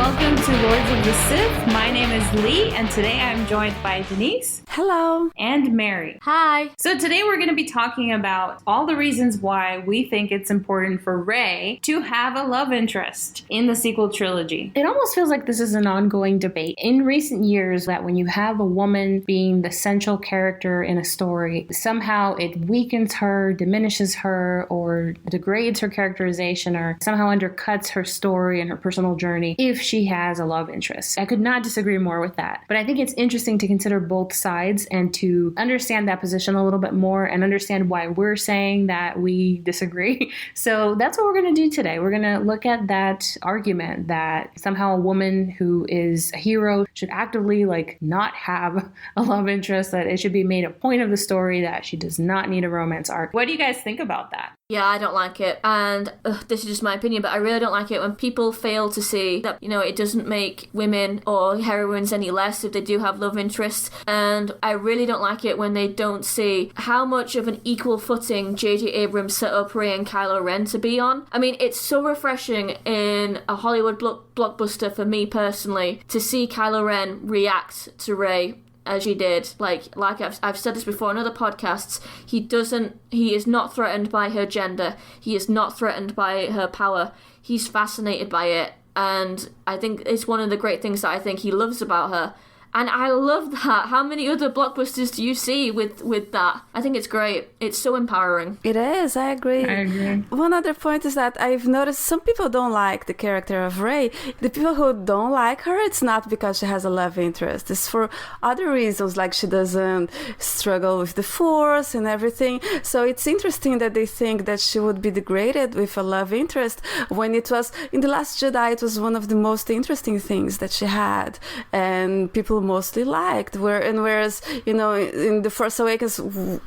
welcome to Lords of the Sith. My name is Lee, and today I'm joined by Denise. Hello. And Mary. Hi. So today we're going to be talking about all the reasons why we think it's important for Rey to have a love interest in the sequel trilogy. It almost feels like this is an ongoing debate in recent years that when you have a woman being the central character in a story, somehow it weakens her, diminishes her, or degrades her characterization, or somehow undercuts her story and her personal journey if she has a love interest. I could not disagree more with that. But I think it's interesting to consider both sides and to understand that position a little bit more and understand why we're saying that we disagree. So that's what we're going to do today. We're going to look at that argument that somehow a woman who is a hero should actively not have a love interest, that it should be made a point of the story that she does not need a romance arc. What do you guys think about that? Yeah, I don't like it. And this is just my opinion, but I really don't like it when people fail to see that, it doesn't make women or heroines any less if they do have love interests. And I really don't like it when they don't see how much of an equal footing J.J. Abrams set up Rey and Kylo Ren to be on. I mean, it's so refreshing in a Hollywood blockbuster for me personally to see Kylo Ren react to Rey as she did. Like I've said this before in other podcasts, he is not threatened by her gender. He is not threatened by her power. He's fascinated by it. And I think it's one of the great things that I think he loves about her. And I love that. How many other blockbusters do you see with that? I think it's great. It's so empowering. It is. I agree. One other point is that I've noticed some people don't like the character of Rey. The people who don't like her, it's not because she has a love interest. It's for other reasons, like she doesn't struggle with the Force and everything. So it's interesting that they think that she would be degraded with a love interest when it was, in The Last Jedi, it was one of the most interesting things that she had. And people mostly liked, whereas in The Force Awakens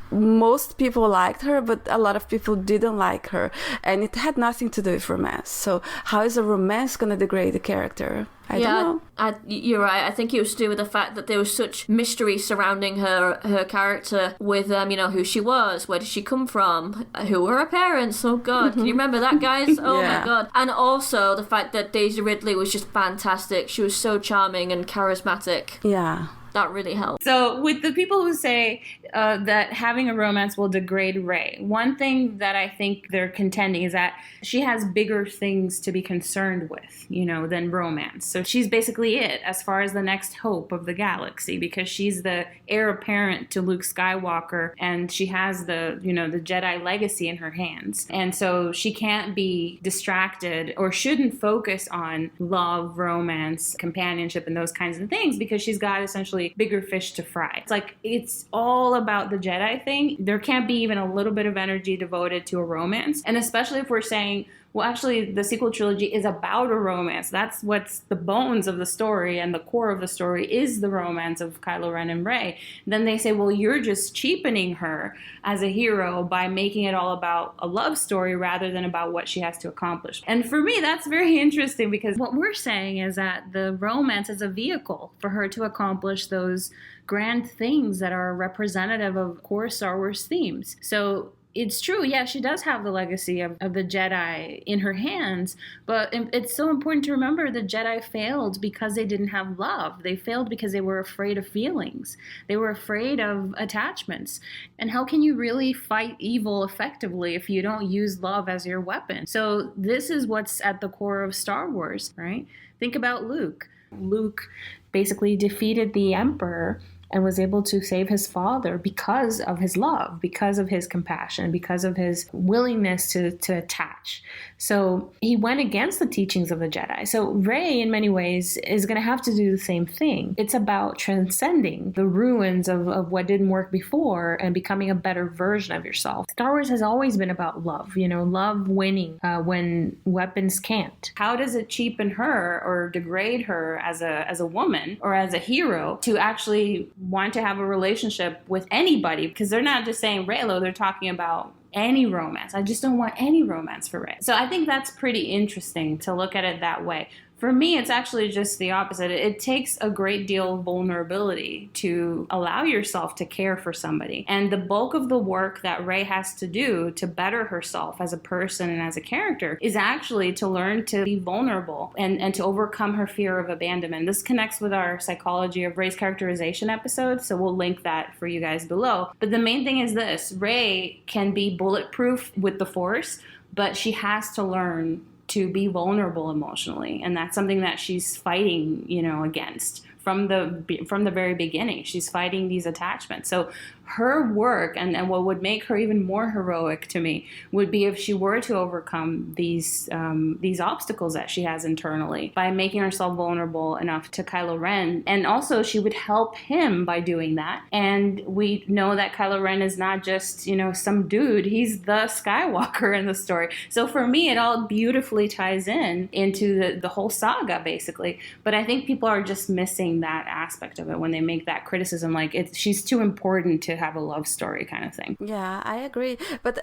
most people liked her, but a lot of people didn't like her, and it had nothing to do with romance. So how is a romance going to degrade the character? I don't know. You're right. I think it was to do with the fact that there was such mystery surrounding her character with, who she was, where did she come from, who were her parents, oh God, can you remember that, guys? Oh my God. And also the fact that Daisy Ridley was just fantastic. She was so charming and charismatic. Yeah. That really helped. So with the people who say that having a romance will degrade Rey, one thing that I think they're contending is that she has bigger things to be concerned with, than romance. So she's basically it as far as the next hope of the galaxy, because she's the heir apparent to Luke Skywalker, and she has the Jedi legacy in her hands. And so she can't be distracted or shouldn't focus on love, romance, companionship, and those kinds of things, because she's got essentially bigger fish to fry. It's all about the Jedi thing. There can't be even a little bit of energy devoted to a romance. And especially if we're saying, well, actually, the sequel trilogy is about a romance. That's what's the bones of the story, and the core of the story is the romance of Kylo Ren and Rey. Then they say, well, you're just cheapening her as a hero by making it all about a love story rather than about what she has to accomplish. And for me, that's very interesting, because what we're saying is that the romance is a vehicle for her to accomplish those grand things that are representative of core Star Wars themes. So it's true, yeah, she does have the legacy of the Jedi in her hands, but it's so important to remember the Jedi failed because they didn't have love. They failed because they were afraid of feelings. They were afraid of attachments. And how can you really fight evil effectively if you don't use love as your weapon? So this is what's at the core of Star Wars, right? Think about Luke. Luke basically defeated the Emperor and was able to save his father because of his love, because of his compassion, because of his willingness to attach. So he went against the teachings of the Jedi. So Rey, in many ways, is going to have to do the same thing. It's about transcending the ruins of what didn't work before and becoming a better version of yourself. Star Wars has always been about love, love winning when weapons can't. How does it cheapen her or degrade her as a woman or as a hero to actually want to have a relationship with anybody? Because they're not just saying Reylo, they're talking about any romance. I just don't want any romance for Rey. So I think that's pretty interesting to look at it that way. For me, it's actually just the opposite. It takes a great deal of vulnerability to allow yourself to care for somebody. And the bulk of the work that Rey has to do to better herself as a person and as a character is actually to learn to be vulnerable and to overcome her fear of abandonment. This connects with our psychology of Rey's characterization episode, so we'll link that for you guys below. But the main thing is this: Rey can be bulletproof with the Force, but she has to learn to be vulnerable emotionally, and that's something that she's fighting, against from the very beginning. She's fighting these attachments. So her work and what would make her even more heroic to me would be if she were to overcome these obstacles that she has internally by making herself vulnerable enough to Kylo Ren. And also she would help him by doing that. And we know that Kylo Ren is not just, some dude. He's the Skywalker in the story. So for me, it all beautifully ties into the whole saga, basically. But I think people are just missing that aspect of it when they make that criticism, like she's too important to have a love story kind of thing. Yeah, I agree. But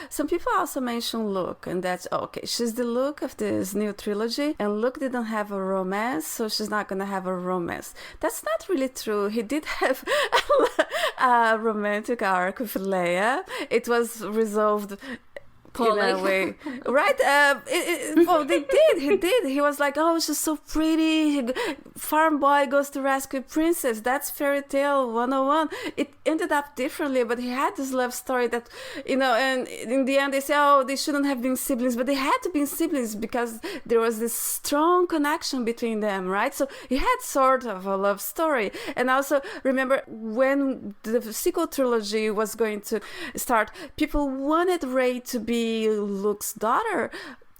some people also mention Luke, and that's okay. She's the Luke of this new trilogy, and Luke didn't have a romance, so she's not gonna have a romance. That's not really true. He did have a romantic arc with Leia. It was resolved in a way, right? Well, they did. He did. He was like, "Oh, she's so pretty." Farm boy goes to rescue princess. That's fairy tale 101. It ended up differently, but he had this love story that, and in the end they say, "Oh, they shouldn't have been siblings," but they had to be siblings because there was this strong connection between them, right? So he had sort of a love story. And also remember when the sequel trilogy was going to start, people wanted Rey to be Luke's daughter,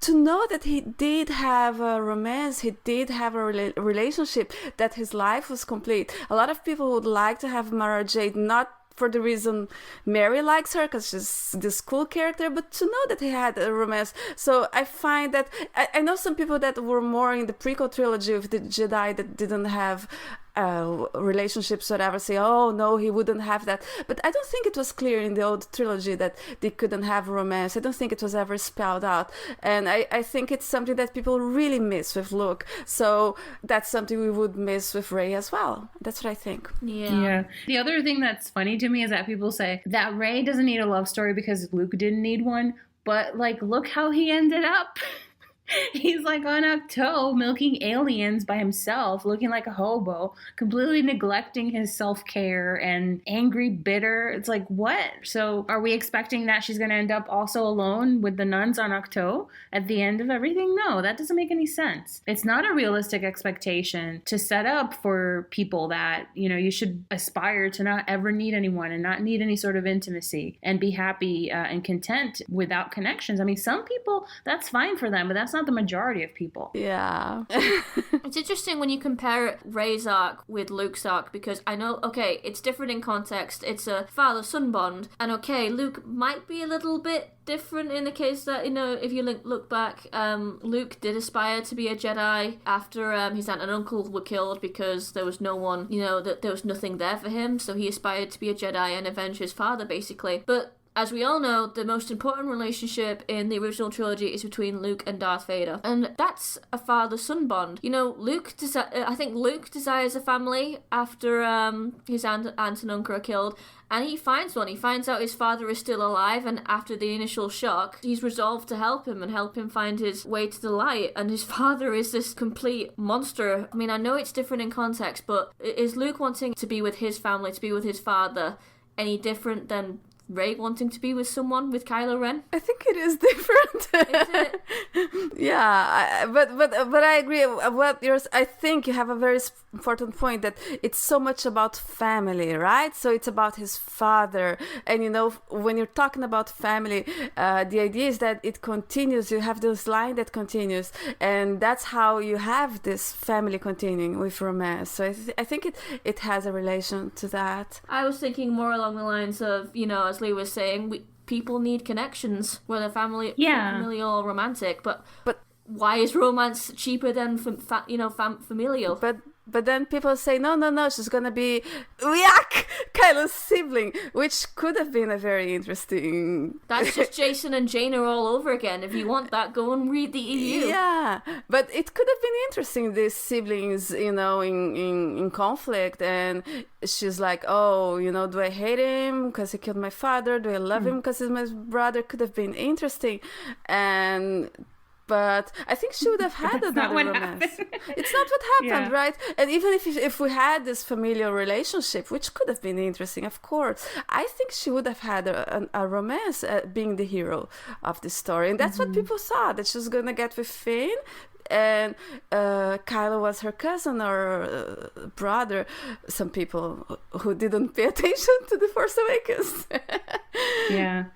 to know that he did have a romance, he did have a relationship, that his life was complete. A lot of people would like to have Mara Jade, not for the reason Mary likes her, because she's this cool character, but to know that he had a romance. So I find that, I know some people that were more in the prequel trilogy with the Jedi that didn't have relationships or whatever, say, "Oh no, he wouldn't have that." But I don't think it was clear in the old trilogy that they couldn't have romance. I don't think it was ever spelled out, and I think it's something that people really miss with Luke. So that's something we would miss with Rey as well. That's what I think. Yeah. The other thing that's funny to me is that people say that Rey doesn't need a love story because Luke didn't need one, but look how he ended up. He's on Ahch-To milking aliens by himself, looking like a hobo, completely neglecting his self-care and angry, bitter. It's like, what? So are we expecting that she's going to end up also alone with the nuns on Ahch-To at the end of everything? No, that doesn't make any sense. It's not a realistic expectation to set up for people that, you should aspire to not ever need anyone and not need any sort of intimacy and be happy and content without connections. I mean, some people, that's fine for them, but that's not the majority of people. Yeah. It's interesting when you compare Rey's arc with Luke's arc, because I know, okay, it's different in context. It's a father-son bond, and okay, Luke might be a little bit different in the case that, if you look back, Luke did aspire to be a Jedi after his aunt and uncle were killed because there was no one, that there was nothing there for him, so he aspired to be a Jedi and avenge his father, basically. But as we all know, the most important relationship in the original trilogy is between Luke and Darth Vader. And that's a father-son bond. I think Luke desires a family after his aunt and uncle are killed. And he finds one. He finds out his father is still alive, and after the initial shock, he's resolved to help him find his way to the light. And his father is this complete monster. I mean, I know it's different in context, but is Luke wanting to be with his family, to be with his father, any different than Rey wanting to be with someone, with Kylo Ren? I think it is different. Is it? Yeah, but I agree. I think you have a very important point, that it's so much about family, right? So it's about his father, and when you're talking about family, the idea is that it continues. You have this line that continues, and that's how you have this family continuing with romance. So I think it has a relation to that. I was thinking more along the lines of, as Lee was saying, people need connections, whether familial or romantic. But why is romance cheaper than familial? But But then people say, no, she's going to be Kylo's sibling, which could have been a very interesting... That's just Jason and Jaina all over again. If you want that, go and read the EU. Yeah, but it could have been interesting, these siblings, in conflict. And she's like, oh, do I hate him because he killed my father? Do I love him because he's my brother? Could have been interesting. But I think she would have had another romance. It's not what happened, right? And even if we had this familial relationship, which could have been interesting, of course, I think she would have had a romance being the hero of the story. And that's what people thought, that she was going to get with Finn. And Kylo was her cousin or brother. Some people who didn't pay attention to The Force Awakens. Yeah.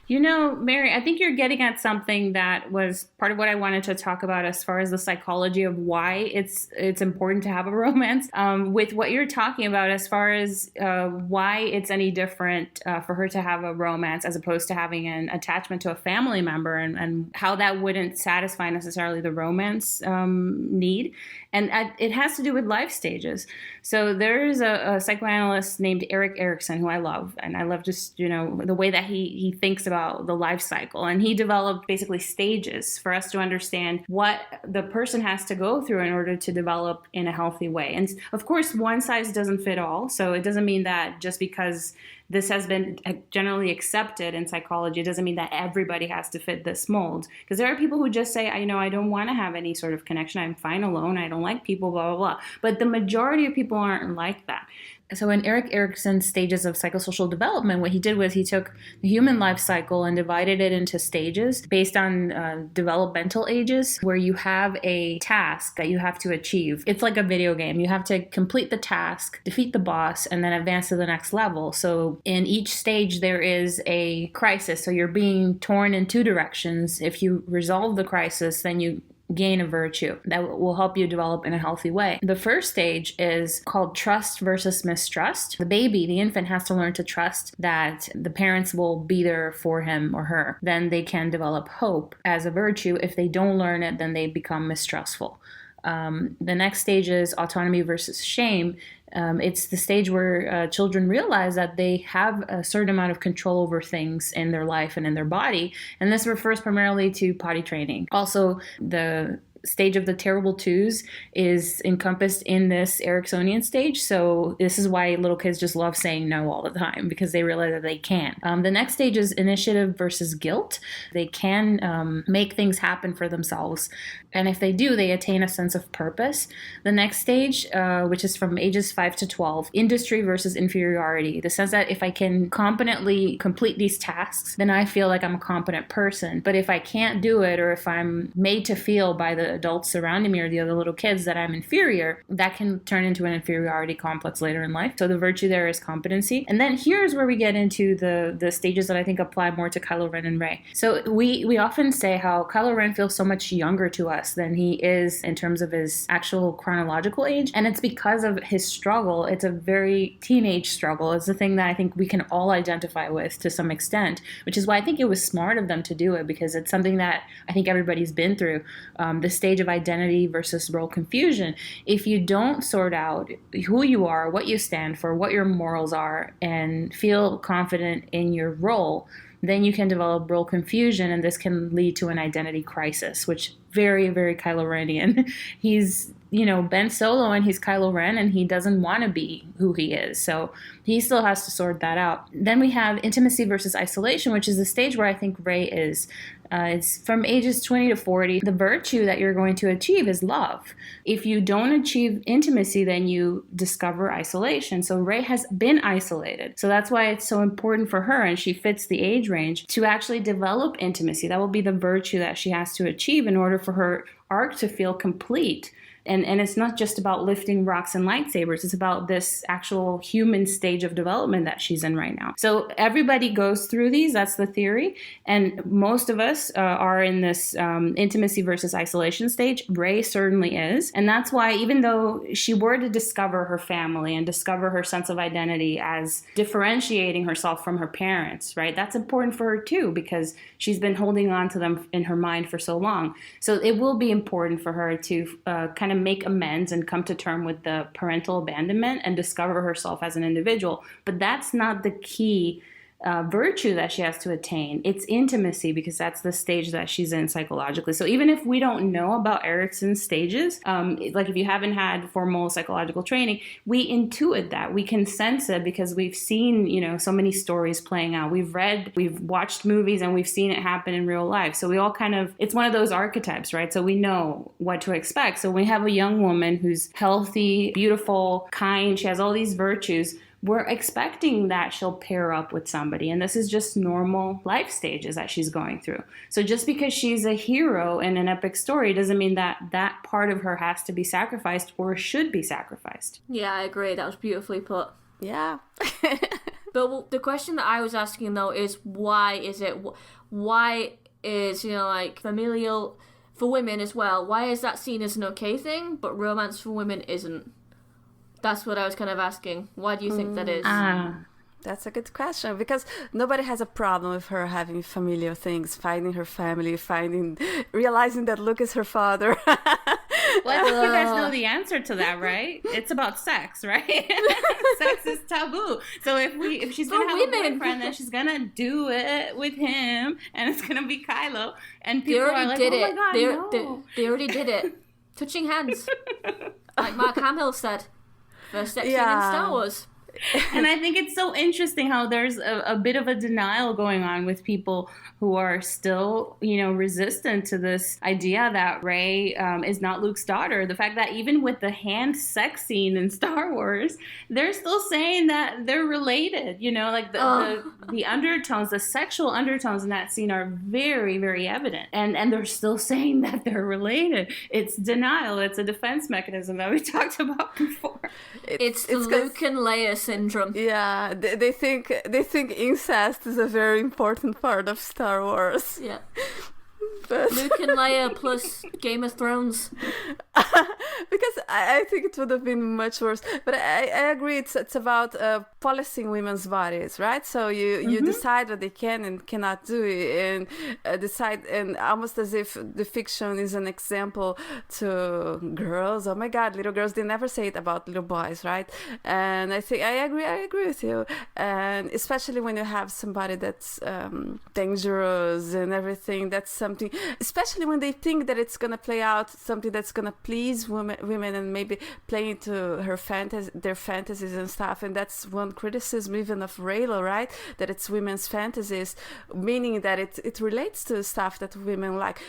Mary, I think you're getting at something that was part of what I wanted to talk about as far as the psychology of why it's important to have a romance. With what you're talking about as far as why it's any different for her to have a romance as opposed to having an attachment to a family member, and how that wouldn't satisfy necessarily the romance need. And it has to do with life stages. So there's a psychoanalyst named Erikson who I love. And I love just, the way that he thinks about the life cycle. And he developed basically stages for us to understand what the person has to go through in order to develop in a healthy way. And of course, one size doesn't fit all. So it doesn't mean that just because this has been generally accepted in psychology, it doesn't mean that everybody has to fit this mold. Because there are people who just say, I don't want to have any sort of connection. I'm fine alone. I don't like people, blah, blah, blah. But the majority of people aren't like that. So in Erikson's stages of psychosocial development, what he did was he took the human life cycle and divided it into stages based on developmental ages, where you have a task that you have to achieve. It's like a video game. You have to complete the task, defeat the boss, and then advance to the next level. So in each stage, there is a crisis. So you're being torn in two directions. If you resolve the crisis, then you gain a virtue that will help you develop in a healthy way. The first stage is called trust versus mistrust. The baby, the infant, has to learn to trust that the parents will be there for him or her. Then they can develop hope as a virtue. If they don't learn it, then they become mistrustful. The next stage is autonomy versus shame. It's the stage where children realize that they have a certain amount of control over things in their life and in their body. And this refers primarily to potty training. Also, the stage of the terrible twos is encompassed in this Eriksonian stage. So this is why little kids just love saying no all the time, because they realize that they can. The next stage is initiative versus guilt. They can make things happen for themselves. And if they do, they attain a sense of purpose. The next stage, which is from ages 5 to 12, industry versus inferiority. The sense that if I can competently complete these tasks, then I feel like I'm a competent person. But if I can't do it, or if I'm made to feel by the adults surrounding me or the other little kids that I'm inferior, that can turn into an inferiority complex later in life. So the virtue there is competency. And then here's where we get into the stages that I think apply more to Kylo Ren and Rey. So we often say how Kylo Ren feels so much younger to us than he is in terms of his actual chronological age. And it's because of his struggle. It's a very teenage struggle. It's the thing that I think we can all identify with to some extent, which is why I think it was smart of them to do it, because it's something that I think everybody's been through. The stage of identity versus role confusion. If you don't sort out who you are, what you stand for, what your morals are, and feel confident in your role, then you can develop role confusion, and this can lead to an identity crisis, which very, very Kylo Renian. He's, Ben Solo and he's Kylo Ren, and he doesn't want to be who he is. So he still has to sort that out. Then we have intimacy versus isolation, which is the stage where I think Rey is. It's from ages 20 to 40. The virtue that you're going to achieve is love. If you don't achieve intimacy, then you discover isolation. So Rey has been isolated. So that's why it's so important for her, and she fits the age range, to actually develop intimacy. That will be the virtue that she has to achieve in order for her arc to feel complete. And it's not just about lifting rocks and lightsabers. It's about this actual human stage of development that she's in right now. So everybody goes through these. That's the theory. And most of us are in this intimacy versus isolation stage. Rey certainly is. And that's why, even though she were to discover her family and discover her sense of identity as differentiating herself from her parents, right? That's important for her too, because she's been holding on to them in her mind for so long. So it will be important for her to kind of of make amends and come to term with the parental abandonment and discover herself as an individual. But that's not the key virtue that she has to attain. It's intimacy, because that's the stage that she's in psychologically. So even if we don't know about Erikson's stages, like if you haven't had formal psychological training, we intuit that. We can sense it because we've seen, so many stories playing out. We've watched movies, and we've seen it happen in real life. So we all it's one of those archetypes, right? So we know what to expect. So when we have a young woman who's healthy, beautiful, kind, she has all these virtues, we're expecting that she'll pair up with somebody. And this is just normal life stages that she's going through. So just because she's a hero in an epic story doesn't mean that that part of her has to be sacrificed or should be sacrificed. Yeah, I agree. That was beautifully put. Yeah. But the question that I was asking, though, is why is familial for women as well, why is that seen as an okay thing, but romance for women isn't? That's what I was kind of asking. Why do you think that is? That's a good question, because nobody has a problem with her having familial things, finding her family, realizing that Luke is her father. Well, I think you guys know the answer to that, right? It's about sex, right? Sex is taboo. So if she's gonna have a boyfriend, then she's gonna do it with him, and it's gonna be Kylo. And people are like, "Oh my God, no!" They already did it. Touching hands, like Mark Hamill said. First sex scene in Star Wars. And I think it's so interesting how there's a bit of a denial going on with people who are still, resistant to this idea that Rey is not Luke's daughter. The fact that even with the hand sex scene in Star Wars, they're still saying that they're related. The undertones, the sexual undertones in that scene are very, very evident. And they're still saying that they're related. It's denial. It's a defense mechanism that we talked about before. It's Luke and Leia syndrome. Yeah, they think incest is a very important part of Star Wars. Yeah. But Luke and Leia plus Game of Thrones. Because I think it would have been much worse. But I agree, it's about policing women's bodies, right? So you decide what they can and cannot do, and decide, and almost as if the fiction is an example to girls. Oh my God, little girls, they never say it about little boys, right? And I think I agree with you. And especially when you have somebody that's dangerous and everything, that's something, especially when they think that it's gonna play out something that's gonna please women and maybe play into their fantasies and stuff. And that's one criticism even of Reylo, right? That it's women's fantasies, meaning that it relates to stuff that women like.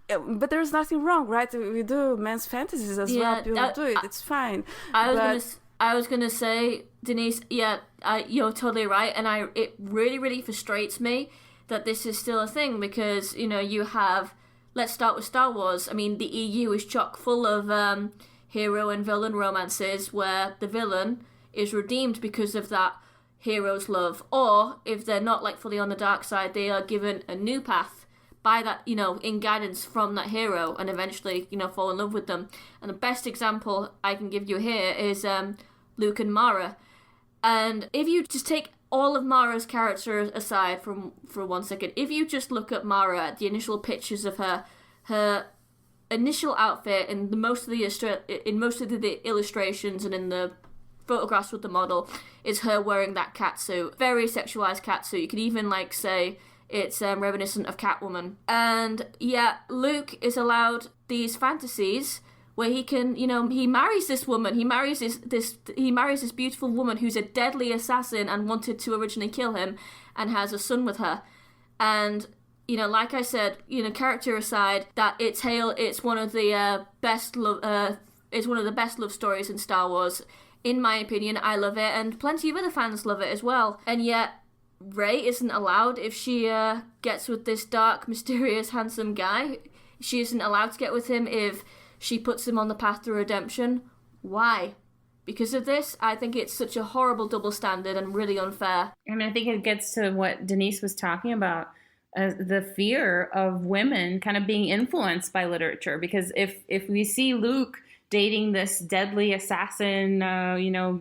But there's nothing wrong, right? We do men's fantasies as well. People do it. It's fine. I was gonna say, Denise, you're totally right, and it really, really frustrates me that this is still a thing, because you have, let's start with Star Wars. I mean, the EU is chock full of hero and villain romances where the villain is redeemed because of that hero's love, or if they're not fully on the dark side, they are given a new path by that, in guidance from that hero, and eventually, fall in love with them. And the best example I can give you here is Luke and Mara. And if you just take all of Mara's character aside for 1 second, if you just look at Mara, at the initial pictures of her initial outfit in most of the illustrations and in the photographs with the model, is her wearing that catsuit, very sexualized catsuit. You could even say it's reminiscent of Catwoman. And Luke is allowed these fantasies where he can, he marries this woman, he marries this beautiful woman who's a deadly assassin and wanted to originally kill him, and has a son with her. And, like I said, character aside, that it's one of the best love stories in Star Wars. In my opinion, I love it, and plenty of other fans love it as well. And yet, Rey isn't allowed if she gets with this dark, mysterious, handsome guy. She isn't allowed to get with him if she puts him on the path to redemption. Why? Because of this? I think it's such a horrible double standard and really unfair. I mean, I think it gets to what Denise was talking about, the fear of women kind of being influenced by literature. Because if we see Luke dating this deadly assassin,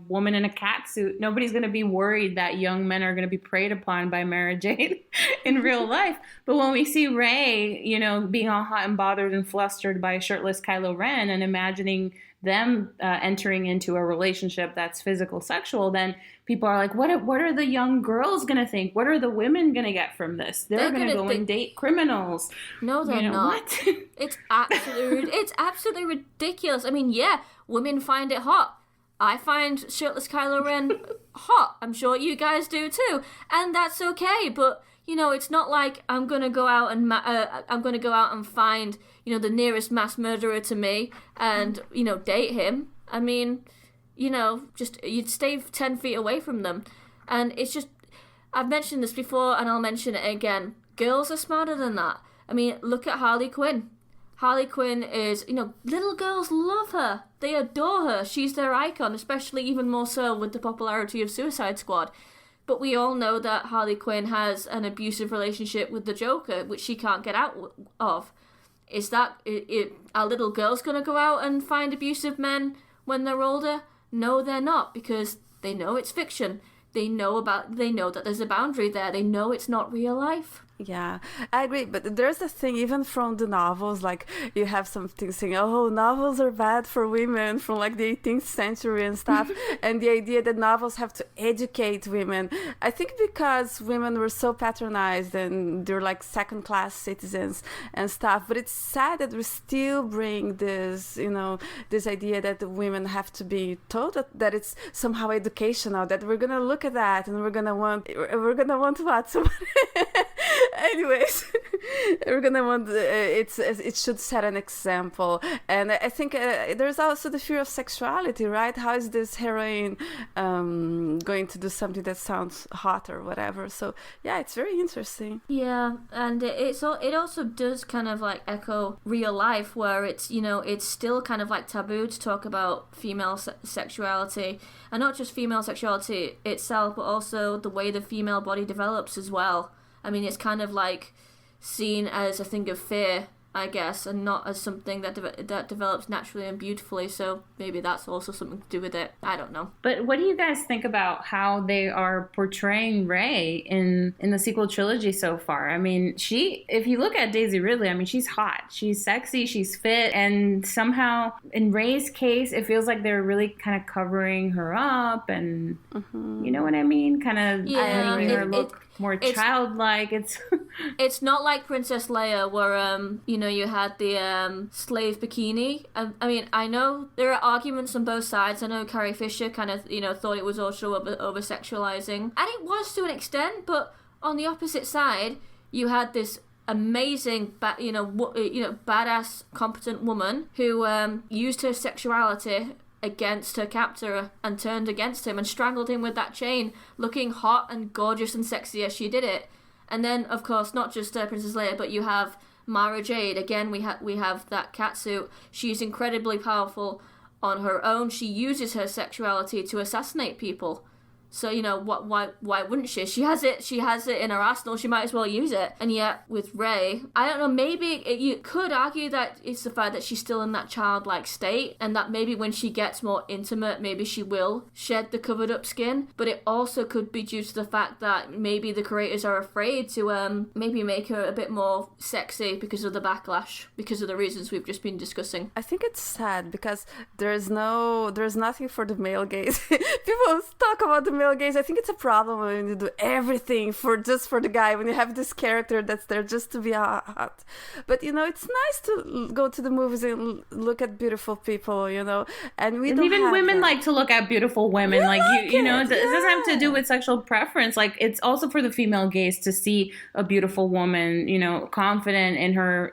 woman in a catsuit, nobody's going to be worried that young men are going to be preyed upon by Mara Jade in real life. But when we see Rey, being all hot and bothered and flustered by shirtless Kylo Ren and imagining them entering into a relationship that's physical sexual, then people are like, what are the young girls going to think? What are the women going to get from this? They're going to go and date criminals. No, they're not. What? It's absolutely ridiculous. I mean, yeah, women find it hot. I find shirtless Kylo Ren hot. I'm sure you guys do too, and that's okay. But it's not like I'm gonna go out and find the nearest mass murderer to me and date him. I mean, just you'd stay 10 feet away from them, and it's just I've mentioned this before and I'll mention it again. Girls are smarter than that. I mean, look at Harley Quinn. Harley Quinn is, little girls love her. They adore her. She's their icon, especially even more so with the popularity of Suicide Squad. But we all know that Harley Quinn has an abusive relationship with the Joker, which she can't get out of. Are little girls going to go out and find abusive men when they're older? No, they're not, because they know it's fiction. They know that there's a boundary there. They know it's not real life. Yeah, I agree. But there's a thing, even from the novels, like you have some things saying, oh, novels are bad for women from like the 18th century and stuff. And the idea that novels have to educate women. I think because women were so patronized and they're like second-class citizens and stuff. But it's sad that we still bring this, this idea that the women have to be told that it's somehow educational, that we're going to look at that and we're going to want what? Somebody... Anyways, we're gonna want it should set an example, and I think there's also the fear of sexuality, right? How is this heroine going to do something that sounds hot or whatever? So yeah, it's very interesting. Yeah, and it also does kind of like echo real life, where it's it's still kind of like taboo to talk about female sexuality, and not just female sexuality itself, but also the way the female body develops as well. I mean, it's kind of like seen as a thing of fear, I guess, and not as something that develops naturally and beautifully. So maybe that's also something to do with it. I don't know. But what do you guys think about how they are portraying Rey in the sequel trilogy so far? I mean, if you look at Daisy Ridley, I mean, she's hot, she's sexy, she's fit, and somehow in Rey's case, it feels like they're really kind of covering her up, and you know what I mean? Kind of making her look more childlike. It's not like Princess Leia, where you had the slave bikini. I mean, I know there are arguments on both sides. I know Carrie Fisher kind of thought it was also over sexualizing, and it was to an extent. But on the opposite side, you had this amazing, badass, competent woman who used her sexuality against her captor and turned against him and strangled him with that chain, looking hot and gorgeous and sexy as she did it. And then, of course, not just Princess Leia, but you have Mara Jade. Again, we have that catsuit. She's incredibly powerful on her own. She uses her sexuality to assassinate people. So, why wouldn't she? She has it in her arsenal. She might as well use it. And yet, with Rey, I don't know, maybe you could argue that it's the fact that she's still in that childlike state, and that maybe when she gets more intimate, maybe she will shed the covered up skin. But it also could be due to the fact that maybe the creators are afraid to maybe make her a bit more sexy because of the backlash, because of the reasons we've just been discussing. I think it's sad because there's nothing for the male gaze. People talk about the male gaze. I think it's a problem when you do everything for the guy, when you have this character that's there just to be hot. But it's nice to go to the movies and look at beautiful people, and even women like to look at beautiful women. It doesn't have to do with sexual preference. Like, it's also for the female gaze to see a beautiful woman, confident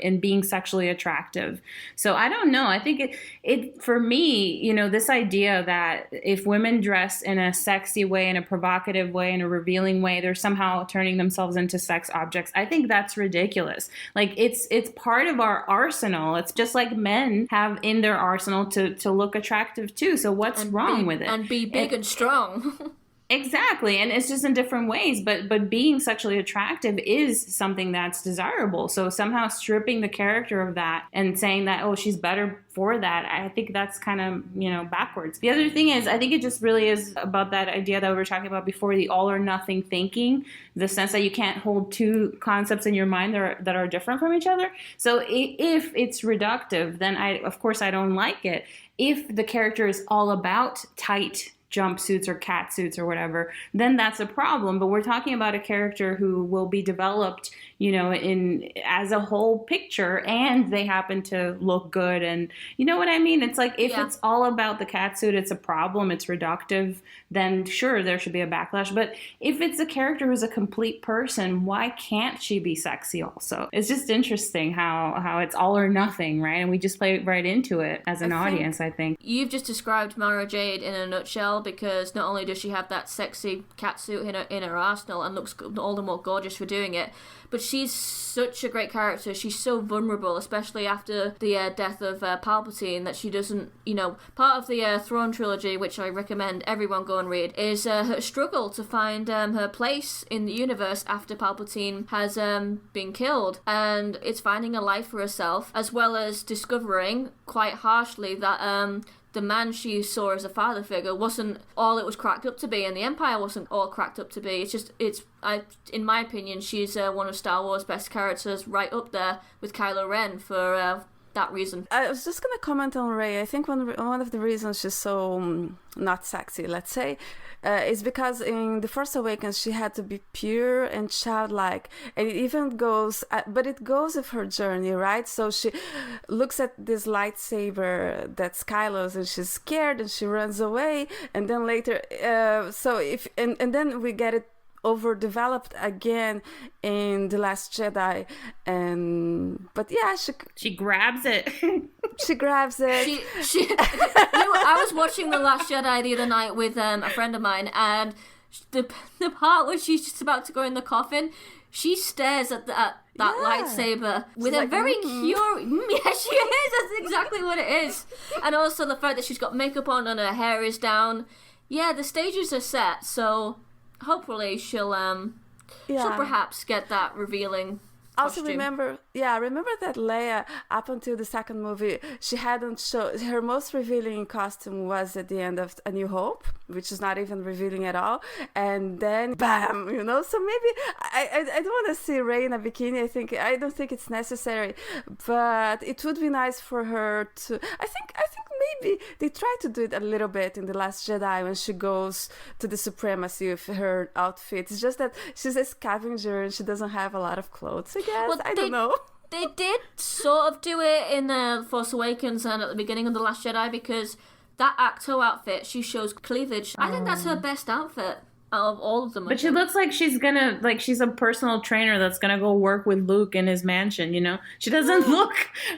in being sexually attractive. So I don't know. I think it for me, this idea that if women dress in a sexy way, in a provocative way, in a revealing way, they're somehow turning themselves into sex objects. I think that's ridiculous. Like, it's part of our arsenal. It's just like men have in their arsenal to look attractive too. So what's wrong with it? And be big and strong. Exactly, and it's just in different ways, but being sexually attractive is something that's desirable. So somehow stripping the character of that and saying that, oh, she's better for that, I think that's kind of, backwards. The other thing is, I think it just really is about that idea that we were talking about before, the all or nothing thinking, the sense that you can't hold two concepts in your mind that are different from each other. So if it's reductive, then of course I don't like it. If the character is all about tight jumpsuits or catsuits or whatever, then that's a problem. But we're talking about a character who will be developed, in as a whole picture, and they happen to look good, and you know what I mean? It's like if it's all about the catsuit, it's a problem, it's reductive, then sure, there should be a backlash. But if it's a character who's a complete person, why can't she be sexy also? It's just interesting how it's all or nothing, right? And we just play right into it as an audience, I think. You've just described Mara Jade in a nutshell, because not only does she have that sexy catsuit in her arsenal and looks all the more gorgeous for doing it, but she's such a great character. She's so vulnerable, especially after the death of Palpatine, that she doesn't, part of the Throne Trilogy, which I recommend everyone go and read, is her struggle to find her place in the universe after Palpatine has been killed. And it's finding a life for herself, as well as discovering, quite harshly, that the man she saw as a father figure wasn't all it was cracked up to be, and the Empire wasn't all cracked up to be. In my opinion, she's one of Star Wars' best characters, right up there with Kylo Ren for that reason. I was just gonna comment on Rey. I think one of the reasons she's so not sexy, let's say, is because in The Force Awakens she had to be pure and childlike, and it even goes, but it goes with her journey, right? So she looks at this lightsaber that's Kylo's, and she's scared and she runs away, and then later, and then we get it overdeveloped again in The Last Jedi, but yeah, she grabs it. She grabs it. I was watching The Last Jedi the other night with a friend of mine, and the part where she's just about to go in the coffin, she stares at that lightsaber with a very curious. Yeah, she is. That's exactly what it is. And also the fact that she's got makeup on and her hair is down. Yeah, the stages are set, so hopefully she'll perhaps get that revealing also costume. remember that Leia, up until the second movie, she hadn't shown her most revealing costume was at the end of A New Hope, which is not even revealing at all, and then bam, so maybe I don't want to see Rey in a bikini. I don't think it's necessary, but it would be nice for her to. I think maybe they try to do it a little bit in The Last Jedi when she goes to the supremacy with her outfit. It's just that she's a scavenger and she doesn't have a lot of clothes, I guess. Well, I don't know. They did sort of do it in Force Awakens and at the beginning of The Last Jedi, because that Acto outfit, she shows cleavage. I think that's her best outfit out of all of them. But she looks like she's a personal trainer that's gonna go work with Luke in his mansion, She doesn't look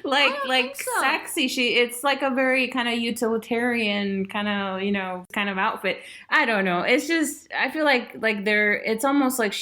like sexy. It's like a very kind of utilitarian kind of outfit. I don't know. It's just, I feel like it's almost like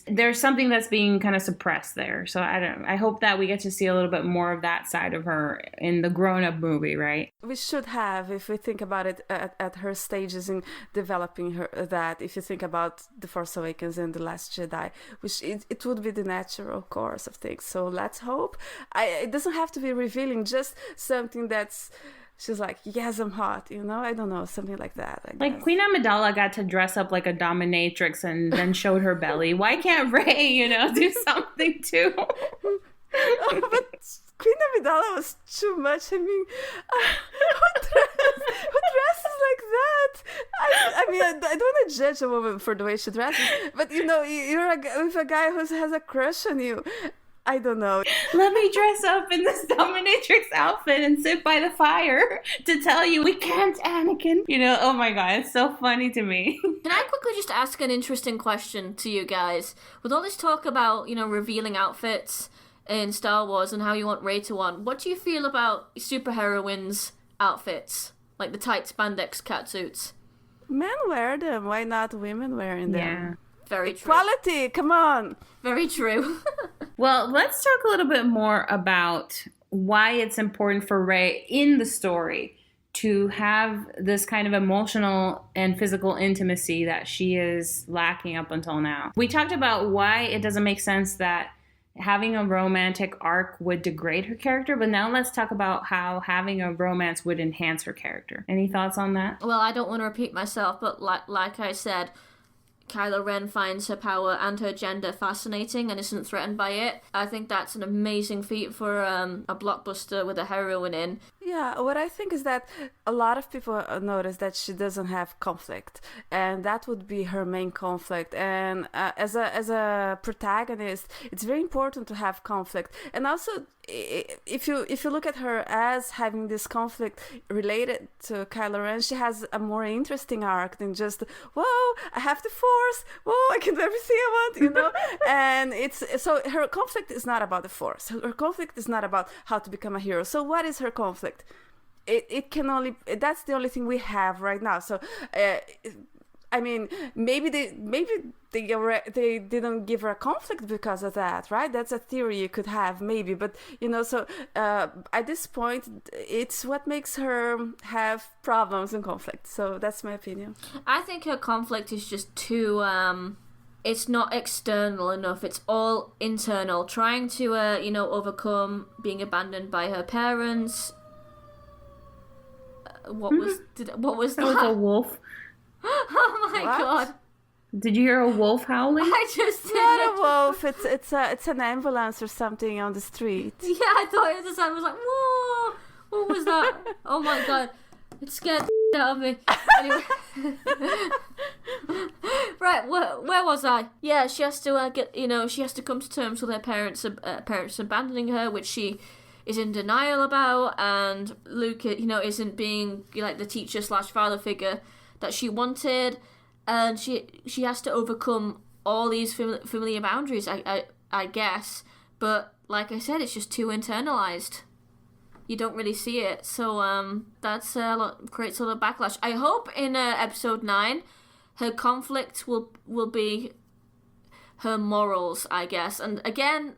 there's something that's being kind of suppressed there. So I hope that we get to see a little bit more of that side of her in the grown-up movie, right? We should have, if we think about it at her stages in developing her, that if you think about The Force Awakens and The Last Jedi, which it would be the natural course of things. So let's hope. It doesn't have to be revealing, just something that's, she's like, yes, I'm hot, I don't know, something like that. Like Queen Amidala got to dress up like a dominatrix and then showed her belly. Why can't Rey, do something too? But Queen Amidala was too much. I mean, who dresses like that? I don't want to judge a woman for the way she dresses, but you're with a guy who has a crush on you. I don't know. Let me dress up in this dominatrix outfit and sit by the fire to tell you we can't, Anakin. Oh my god, it's so funny to me. Can I quickly just ask an interesting question to you guys? With all this talk about, revealing outfits in Star Wars and how you want Rey to want, what do you feel about superheroines' outfits? Like the tight spandex catsuits? Men wear them. Why not women wearing them? Yeah. Very true. Equality, come on. Very true. Well, let's talk a little bit more about why it's important for Rey in the story to have this kind of emotional and physical intimacy that she is lacking up until now. We talked about why it doesn't make sense that having a romantic arc would degrade her character, but now let's talk about how having a romance would enhance her character. Any thoughts on that? Well, I don't want to repeat myself, but like I said, Kylo Ren finds her power and her gender fascinating and isn't threatened by it. I think that's an amazing feat for a blockbuster with a heroine in. Yeah, what I think is that a lot of people notice that she doesn't have conflict, and that would be her main conflict. And as a protagonist, it's very important to have conflict. And also, if you look at her as having this conflict related to Kylo Ren, she has a more interesting arc than just, whoa, I have the Force, whoa, I can do everything I want, you know. And so her conflict is not about the Force. Her conflict is not about how to become a hero. So what is her conflict? It can only, that's the only thing we have right now. So I mean, maybe they didn't give her a conflict because of that, right? That's a theory you could have, maybe. But you know, so at this point, it's what makes her have problems and conflict. So that's my opinion. I think her conflict is just too it's not external enough. It's all internal, trying to overcome being abandoned by her parents. What was that? That was a wolf. Oh my God! Did you hear a wolf howling? I just did. Not a wolf. It's an ambulance or something on the street. Yeah, I thought it was. I was like, whoa! What was that? Oh my God! It scared the out of me. Anyway. Right, where was I? Yeah, she has to she has to come to terms with her parents abandoning her, which she is in denial about, and Luke, isn't being like the teacher / father figure that she wanted, and she has to overcome all these familiar boundaries, I guess. But like I said, it's just too internalized. You don't really see it, so that's creates a lot of backlash. I hope in episode 9, her conflict will be her morals, I guess. And again,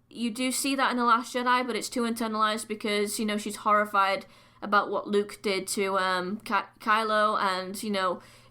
you do see that in The Last Jedi, but it's too internalized because, she's horrified about what Luke did to Kylo, and,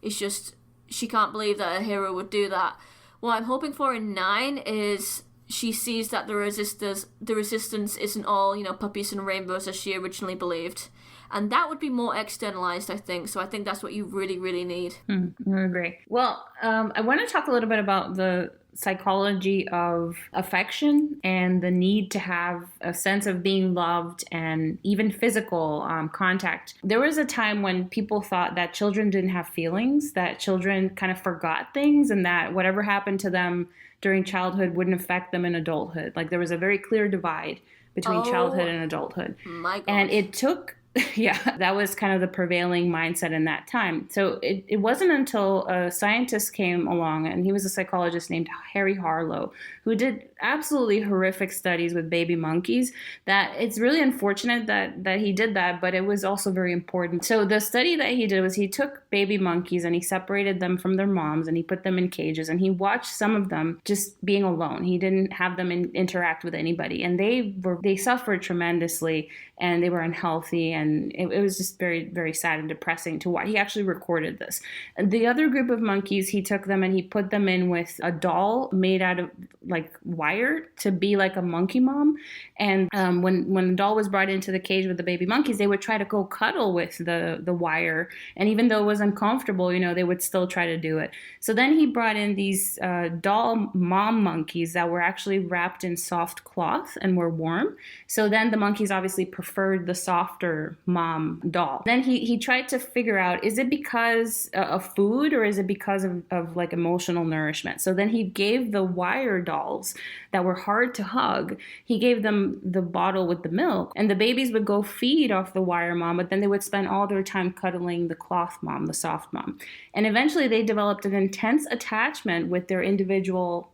it's just, she can't believe that a hero would do that. What I'm hoping for in 9 is she sees that the resistance isn't all, puppies and rainbows as she originally believed. And that would be more externalized, I think. So I think that's what you really, really need. I agree. Well, I want to talk a little bit about the psychology of affection and the need to have a sense of being loved and even physical contact. There was a time when people thought that children didn't have feelings, that children kind of forgot things, and that whatever happened to them during childhood wouldn't affect them in adulthood. Like there was a very clear divide between childhood and adulthood. My gosh. And it took... Yeah, that was kind of the prevailing mindset in that time. So it wasn't until a scientist came along, and he was a psychologist named Harlow, who did absolutely horrific studies with baby monkeys, that it's really unfortunate that he did that, but it was also very important. So the study that he did was he took baby monkeys and he separated them from their moms and he put them in cages, and he watched some of them just being alone. He didn't have them interact with anybody, and they suffered tremendously, and they were unhealthy, and it was just very, very sad and depressing to watch. He actually recorded this. And the other group of monkeys, he took them and he put them in with a doll made out of like wire to be like a monkey mom. And when the doll was brought into the cage with the baby monkeys, they would try to go cuddle with the wire. And even though it was uncomfortable, they would still try to do it. So then he brought in these doll mom monkeys that were actually wrapped in soft cloth and were warm. So then the monkeys obviously preferred the softer mom doll. Then he tried to figure out, is it because of food or is it because of like emotional nourishment? So then he gave the wire dolls that were hard to hug, he gave them the bottle with the milk, and the babies would go feed off the wire mom, but then they would spend all their time cuddling the cloth mom, the soft mom. And eventually they developed an intense attachment with their individual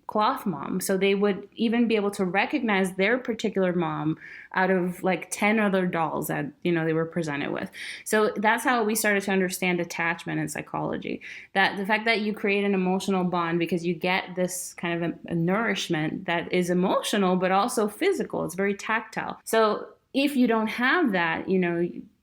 cloth mom, so they would even be able to recognize their particular mom out of like 10 other dolls that they were presented with. So that's how we started to understand attachment in psychology, that the fact that you create an emotional bond because you get this kind of a nourishment that is emotional but also physical. It's very tactile. So if you don't have that,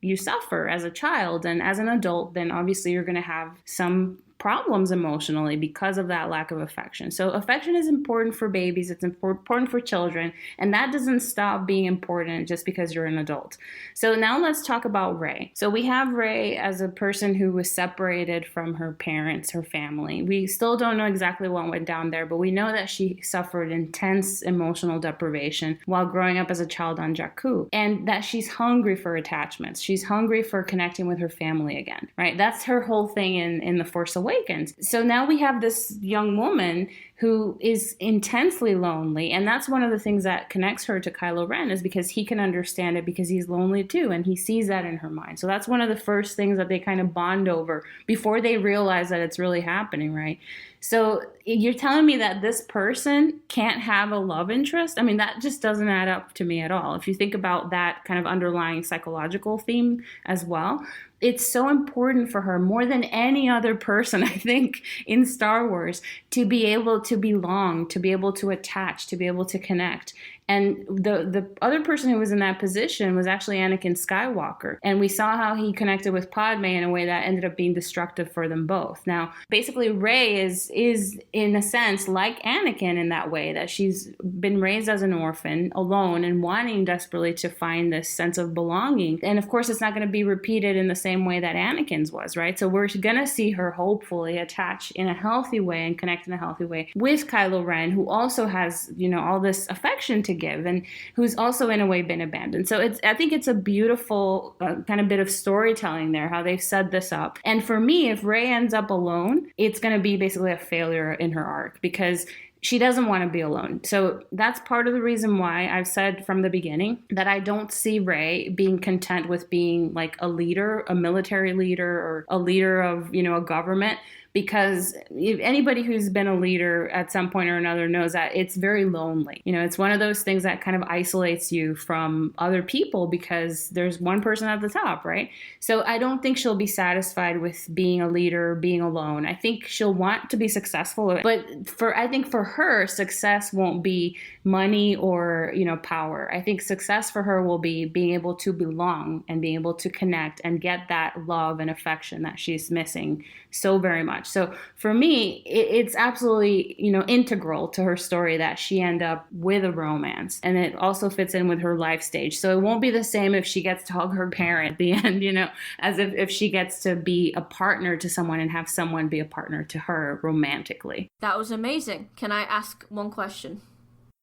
you suffer as a child. And as an adult, then obviously you're going to have some problems emotionally because of that lack of affection. So affection is important for babies. It's important for children. And that doesn't stop being important just because you're an adult. So now let's talk about Rey. So we have Rey as a person who was separated from her parents, her family. We still don't know exactly what went down there, but we know that she suffered intense emotional deprivation while growing up as a child on Jakku, and that she's hungry for attachments. She's hungry for connecting with her family again, right? That's her whole thing in The Force Awakens. So now we have this young woman who is intensely lonely, and that's one of the things that connects her to Kylo Ren, is because he can understand it because he's lonely too, and he sees that in her mind. So that's one of the first things that they kind of bond over before they realize that it's really happening, right? So you're telling me that this person can't have a love interest? I mean, that just doesn't add up to me at all. If you think about that kind of underlying psychological theme as well, it's so important for her more than any other person, I think, in Star Wars, to be able to belong, to be able to attach, to be able to connect. And the other person who was in that position was actually Anakin Skywalker. And we saw how he connected with Padme in a way that ended up being destructive for them both. Now, basically, Rey is in a sense like Anakin in that way, that she's been raised as an orphan, alone, and wanting desperately to find this sense of belonging. And of course, it's not going to be repeated in the same way that Anakin's was, right? So we're going to see her hopefully attach in a healthy way and connect in a healthy way with Kylo Ren, who also has, all this affection to give, and who's also in a way been abandoned. So I think it's a beautiful kind of bit of storytelling there, how they've set this up. And for me, if Rey ends up alone, it's going to be basically a failure in her arc, because she doesn't want to be alone. So that's part of the reason why I've said from the beginning that I don't see Rey being content with being like a leader, a military leader, or a leader of, a government. Because if anybody who's been a leader at some point or another knows that it's very lonely. It's one of those things that kind of isolates you from other people because there's one person at the top, right? So I don't think she'll be satisfied with being a leader, being alone. I think she'll want to be successful, but I think for her, success won't be money or, power. I think success for her will be being able to belong and being able to connect and get that love and affection that she's missing so very much. So for me, it's absolutely, integral to her story that she end up with a romance. And it also fits in with her life stage. So it won't be the same if she gets to hug her parent at the end, as if she gets to be a partner to someone and have someone be a partner to her romantically. That was amazing. Can I ask one question?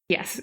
Yes.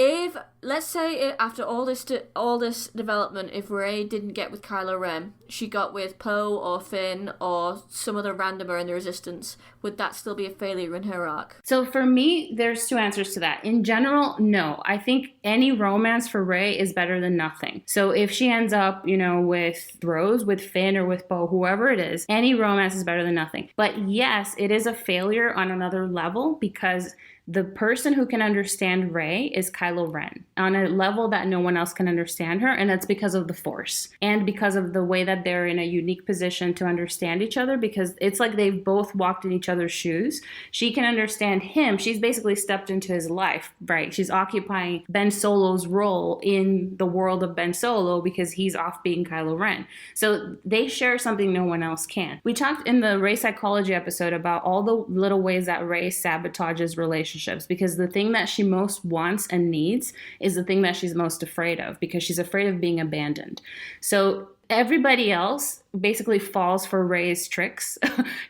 If, let's say, after all this development, if Rey didn't get with Kylo Ren, she got with Poe or Finn or some other randomer in the Resistance, would that still be a failure in her arc? So for me, there's two answers to that. In general, no. I think any romance for Rey is better than nothing. So if she ends up, with Rose, with Finn, or with Poe, whoever it is, any romance is better than nothing. But yes, it is a failure on another level because the person who can understand Rey is Kylo Ren on a level that no one else can understand her, and that's because of the Force and because of the way that they're in a unique position to understand each other, because it's like they've both walked in each other's shoes. She can understand him. She's basically stepped into his life, right? She's occupying Ben Solo's role in the world of Ben Solo because he's off being Kylo Ren. So they share something no one else can. We talked in the Rey psychology episode about all the little ways that Rey sabotages relationships, because the thing that she most wants and needs is the thing that she's most afraid of, because she's afraid of being abandoned. So everybody else basically falls for Rey's tricks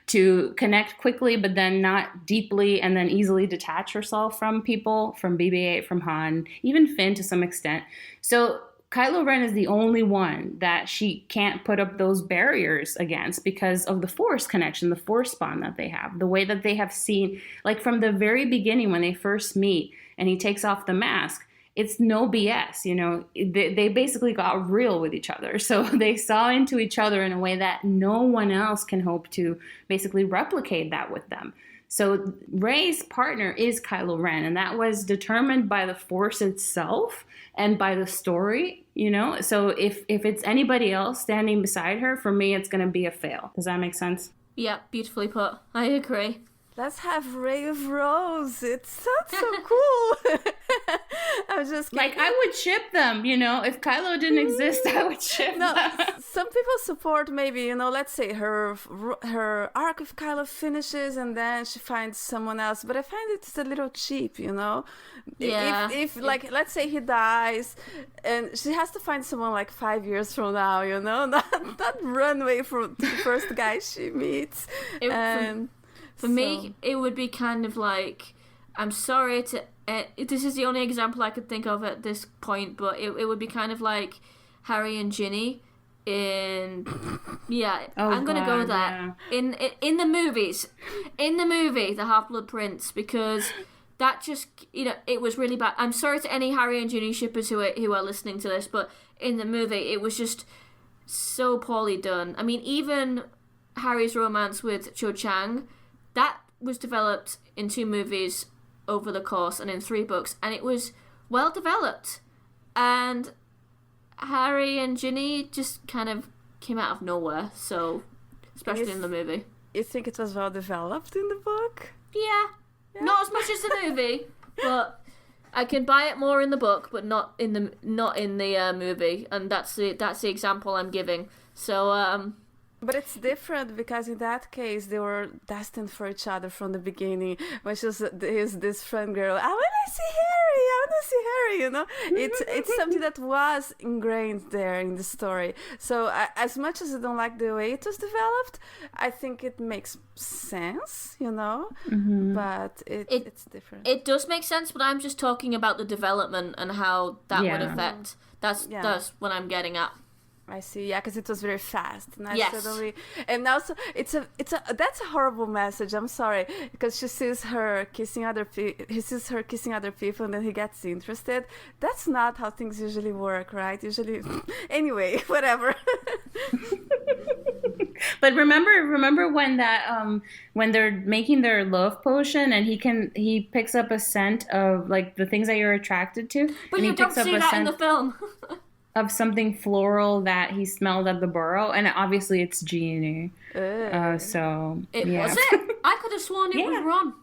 to connect quickly, but then not deeply, and then easily detach herself from people, from BB-8, from Han, even Finn to some extent. So Kylo Ren is the only one that she can't put up those barriers against because of the Force connection, the Force bond that they have, the way that they have seen, like from the very beginning when they first meet and he takes off the mask, it's no BS, they basically got real with each other. So they saw into each other in a way that no one else can hope to basically replicate that with them. So Rey's partner is Kylo Ren, and that was determined by the Force itself and by the story, So if it's anybody else standing beside her, for me, it's going to be a fail. Does that make sense? Yeah, beautifully put. I agree. Let's have Rey of Rose. It sounds so cool. I'm just like, I would ship them, you know, if Kylo didn't exist, I would ship them. Some people support maybe, you know, let's say her arc with Kylo finishes and then she finds someone else, but I find it's a little cheap, you know. Yeah. If like, let's say he dies and she has to find someone like 5 years from now, you know, not run away from the first guy she meets. For me, it would be kind of like, I'm sorry to... this is the only example I could think of at this point, but it would be kind of like Harry and Ginny in... Yeah, I'm going to go with that. Yeah. In the movies. In the movie, The Half-Blood Prince, because that just, you know, it was really bad. I'm sorry to any Harry and Ginny shippers who are listening to this, but in the movie, it was just so poorly done. I mean, even Harry's romance with Cho Chang, that was developed in 2 movies over the course and in 3 books, and it was well developed. And Harry and Ginny just kind of came out of nowhere, so especially in the movie. You think it was well developed in the book? Yeah. Not as much as the movie, but I can buy it more in the book, but not in the movie, and that's the example I'm giving. So but it's different because in that case they were destined for each other from the beginning. When she's this friend girl, I want to see Harry, you know. It's something that was ingrained there in the story. So as much as I don't like the way it was developed, I think it makes sense, you know. Mm-hmm. But it's different. It does make sense, but I'm just talking about the development and how that would affect. That's what I'm getting at. I see, yeah, because it was very fast, and yes. Suddenly, and also that's a horrible message. I'm sorry, because she sees her kissing other people. He sees her kissing other people, and then he gets interested. That's not how things usually work, right? Usually, anyway, whatever. But remember when when they're making their love potion, and he picks up a scent of like the things that you're attracted to, but and you don't see that in the film. Of something floral that he smelled at the burrow, and obviously it's Ginny. So was it? I could have sworn it was Ron.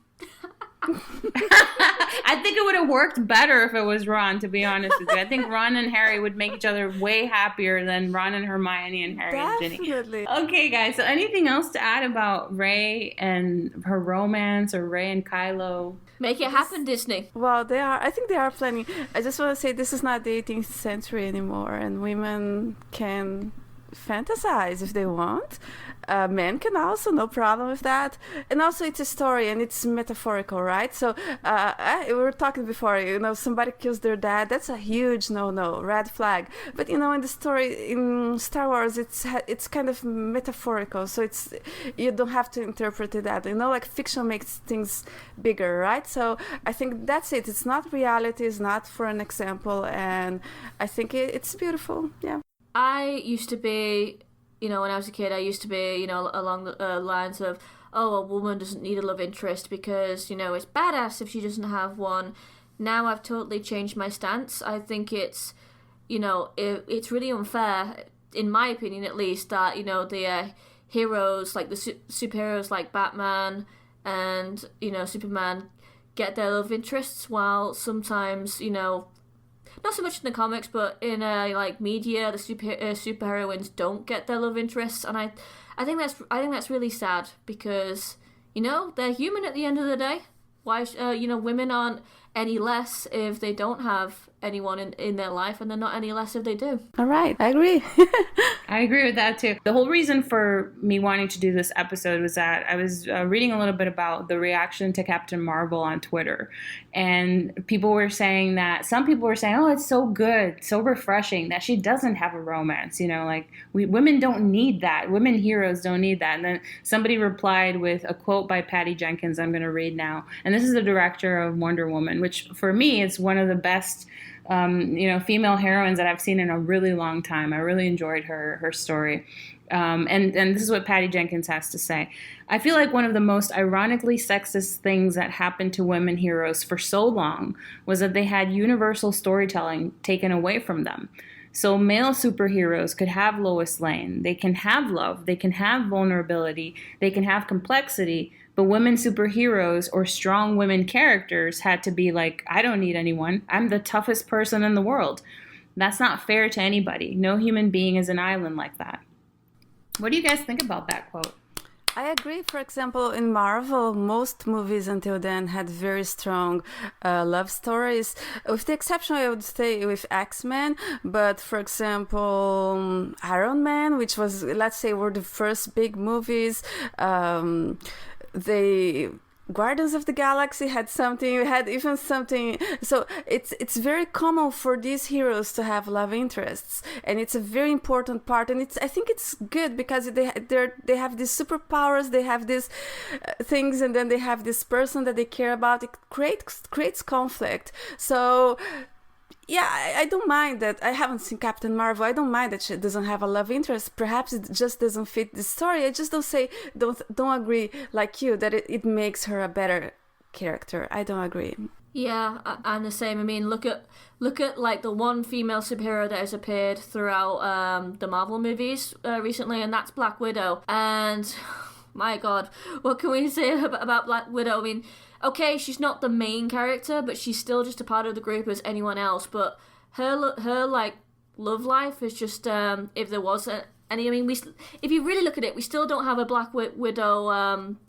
I think it would have worked better if it was Ron, to be honest with you. I think Ron and Harry would make each other way happier than Ron and Hermione and Harry Definitely. and Ginny. Okay, guys, so anything else to add about Rey and her romance, or Rey and Kylo? Make it happen, Disney. Well, I think they are planning. I just want to say this is not the 18th century anymore, and women can fantasize if they want. Men can also, no problem with that. And also it's a story and it's metaphorical, right? So we were talking before, you know, somebody kills their dad, that's a huge no, red flag. But you know, in the story in Star Wars, it's kind of metaphorical, so you don't have to interpret it that, you know, like fiction makes things bigger, right? So I think that's it. It's not reality, it's not for an example, and I think it's beautiful. Yeah. I used to be, you know, when I was a kid, I used to be, you know, along the lines of, oh, a woman doesn't need a love interest because, you know, it's badass if she doesn't have one. Now I've totally changed my stance. I think it's, you know, it's really unfair, in my opinion at least, that, you know, the heroes, like the superheroes like Batman and, you know, Superman get their love interests, while sometimes, you know, not so much in the comics, but in like media, the superheroines don't get their love interests, and I think that's really sad, because, you know, they're human at the end of the day. Why, you know, women aren't any less if they don't have anyone in their life, and they're not any less if they do. All right, I agree. I agree with that too. The whole reason for me wanting to do this episode was that I was reading a little bit about the reaction to Captain Marvel on Twitter, and some people were saying, oh, it's so good, so refreshing that she doesn't have a romance, you know, like women don't need that. Women heroes don't need that. And then somebody replied with a quote by Patty Jenkins I'm going to read now. And this is the director of Wonder Woman, which for me is one of the best you know, female heroines that I've seen in a really long time. I really enjoyed her story. And this is what Patty Jenkins has to say. I feel like one of the most ironically sexist things that happened to women heroes for so long was that they had universal storytelling taken away from them. So male superheroes could have Lois Lane. They can have love. They can have vulnerability. They can have complexity. But women superheroes or strong women characters had to be like, I don't need anyone. I'm the toughest person in the world. That's not fair to anybody. No human being is an island like that. What do you guys think about that quote? I agree. For example, in Marvel, most movies until then had very strong love stories, with the exception, I would say, with X-Men. But for example, Iron Man, which was, let's say, were the first big movies. Guardians of the Galaxy had something, had even something. So it's very common for these heroes to have love interests, and it's a very important part. And I think it's good because they have these superpowers, they have these things, and then they have this person that they care about. It creates conflict. So. Yeah, I don't mind that. I haven't seen Captain Marvel. I don't mind that she doesn't have a love interest. Perhaps it just doesn't fit the story. I just don't agree like you that it makes her a better character. I don't agree. Yeah, I'm the same. I mean, look at like the one female superhero that has appeared throughout the Marvel movies recently, and that's Black Widow. And my God, what can we say about Black Widow? I mean, okay, she's not the main character, but she's still just a part of the group as anyone else. But her like love life is just if there was any. I mean, if you really look at it, we still don't have a Black Widow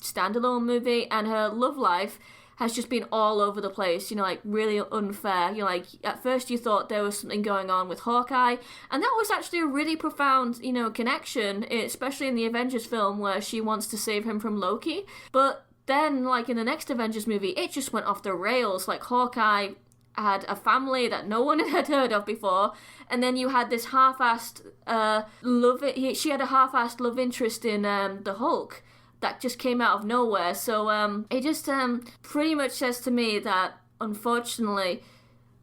standalone movie, and her love life has just been all over the place. You know, like really unfair. You know, like at first you thought there was something going on with Hawkeye, and that was actually a really profound, you know, connection, especially in the Avengers film where she wants to save him from Loki, but. Then, like, in the next Avengers movie, it just went off the rails. Like, Hawkeye had a family that no one had heard of before, and then you had this half-assed she had a half-assed love interest in the Hulk that just came out of nowhere. So it just pretty much says to me that, unfortunately,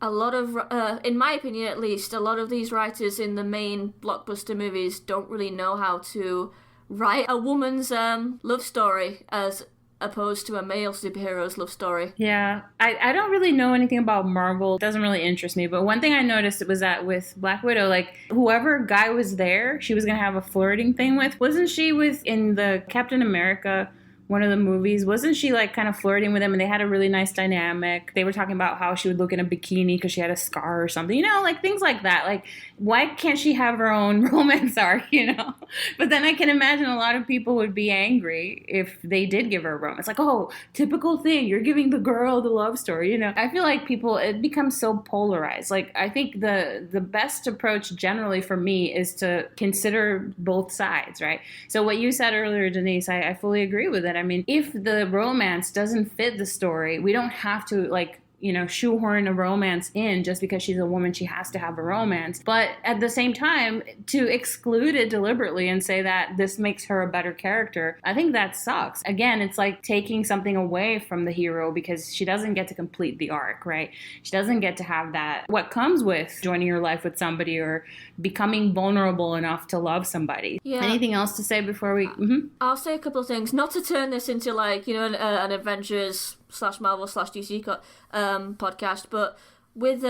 a lot of, in my opinion at least, a lot of these writers in the main blockbuster movies don't really know how to write a woman's love story as opposed to a male superhero's love story. Yeah, I don't really know anything about Marvel. It doesn't really interest me. But one thing I noticed was that with Black Widow, like whoever guy was there, she was going to have a flirting thing with. Wasn't she in the Captain America, one of the movies, wasn't she like kind of flirting with him, and they had a really nice dynamic? They were talking about how she would look in a bikini because she had a scar or something, you know, like things like that. Like, why can't she have her own romance arc, you know? But then I can imagine a lot of people would be angry if they did give her a romance. Like, oh, typical thing, you're giving the girl the love story, you know? I feel like it becomes so polarized. Like, I think the best approach generally for me is to consider both sides, right? So what you said earlier, Denise, I fully agree with it. I mean, if the romance doesn't fit the story, we don't have to, like, you know, shoehorn a romance in just because she's a woman, she has to have a romance. But at the same time, to exclude it deliberately and say that this makes her a better character, I think that sucks. Again, it's like taking something away from the hero because she doesn't get to complete the arc, right? She doesn't get to have that, what comes with joining your life with somebody or becoming vulnerable enough to love somebody. Yeah. Anything else to say before we... Mm-hmm. I'll say a couple of things. Not to turn this into like, you know, an Avengers /Marvel/DC podcast, but with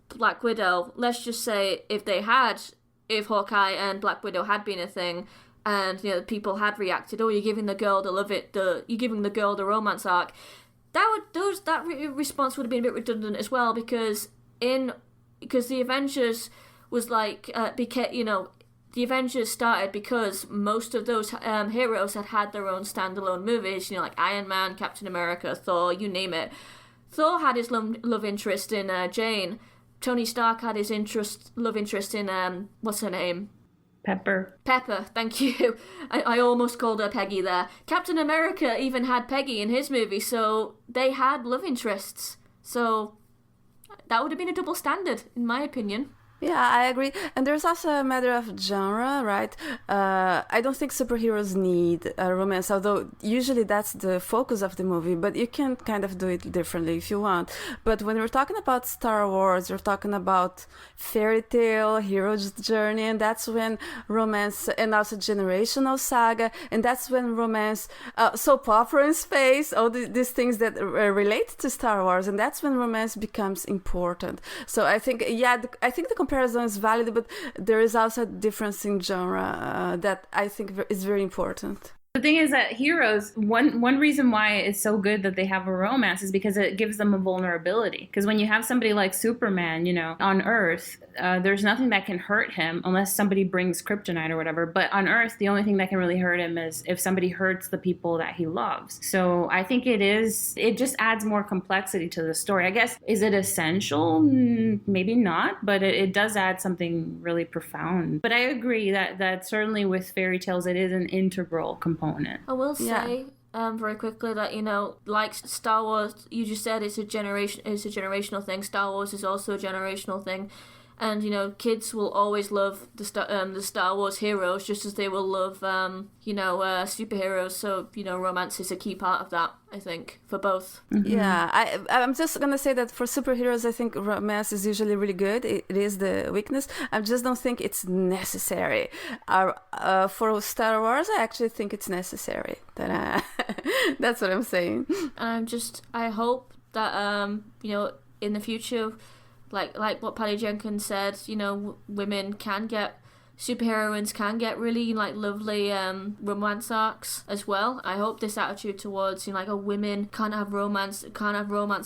Black Widow, let's just say if Hawkeye and Black Widow had been a thing, and you know people had reacted, oh, you're giving the girl you're giving the girl the romance arc, that response would have been a bit redundant as well, because the Avengers was like the Avengers started because most of those heroes had their own standalone movies, you know, like Iron Man, Captain America, Thor, you name it. Thor had his love interest in Jane. Tony Stark had his love interest in, what's her name? Pepper, thank you. I almost called her Peggy there. Captain America even had Peggy in his movie, so they had love interests. So that would have been a double standard, in my opinion. Yeah, I agree. And there's also a matter of genre, right? I don't think superheroes need a romance, although usually that's the focus of the movie, but you can kind of do it differently if you want. But when we're talking about Star Wars, we're talking about fairy tale, hero's journey, and that's when romance, and also generational saga, and that's when romance, soap opera in space, all these things that relate to Star Wars, and that's when romance becomes important. So I think, I think the comparison is valid, but there is also a difference in genre that I think is very important. The thing is that heroes, one reason why it's so good that they have a romance is because it gives them a vulnerability. Because when you have somebody like Superman, you know, on Earth, there's nothing that can hurt him unless somebody brings kryptonite or whatever. But on Earth, the only thing that can really hurt him is if somebody hurts the people that he loves. So I think it just adds more complexity to the story. I guess, is it essential? Maybe not, but it does add something really profound. But I agree that certainly with fairy tales, it is an integral component. I will say very quickly that, you know, like Star Wars, you just said it's a generational thing. Star Wars is also a generational thing. And, you know, kids will always love the Star Wars heroes just as they will love, superheroes. So, you know, romance is a key part of that, I think, for both. Mm-hmm. Yeah, I'm just going to say that for superheroes, I think romance is usually really good. It is the weakness. I just don't think it's necessary. For Star Wars, I actually think it's necessary. That's what I'm saying. I hope that, in the future, like what Patty Jenkins said, you know, superheroines can get really like lovely romance arcs as well. I hope this attitude towards, you know, like, women can't have romance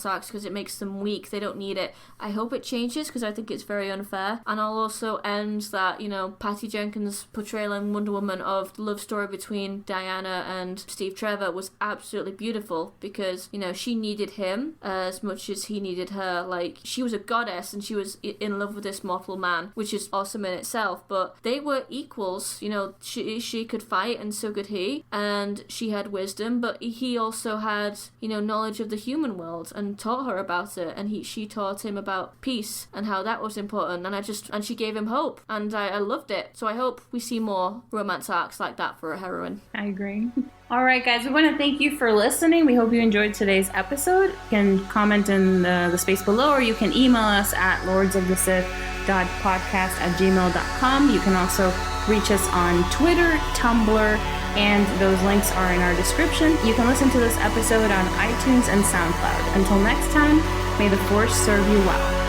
arcs because it makes them weak. They don't need it. I hope it changes because I think it's very unfair. And I'll also end that, you know, Patty Jenkins' portrayal in Wonder Woman of the love story between Diana and Steve Trevor was absolutely beautiful because, you know, she needed him as much as he needed her. Like, she was a goddess and she was in love with this mortal man, which is awesome in itself, but they were equals. You know, she could fight and so could he, and she had wisdom, but he also had, you know, knowledge of the human world and taught her about it, and she taught him about peace and how that was important, and she gave him hope, and I loved it. So I hope we see more romance arcs like that for a heroine. I agree. All right, guys, we want to thank you for listening. We hope you enjoyed today's episode. You can comment in the space below, or you can email us at lordsofthesith.podcast@gmail.com. You can also reach us on Twitter, Tumblr, and those links are in our description. You can listen to this episode on iTunes and SoundCloud. Until next time, may the Force serve you well.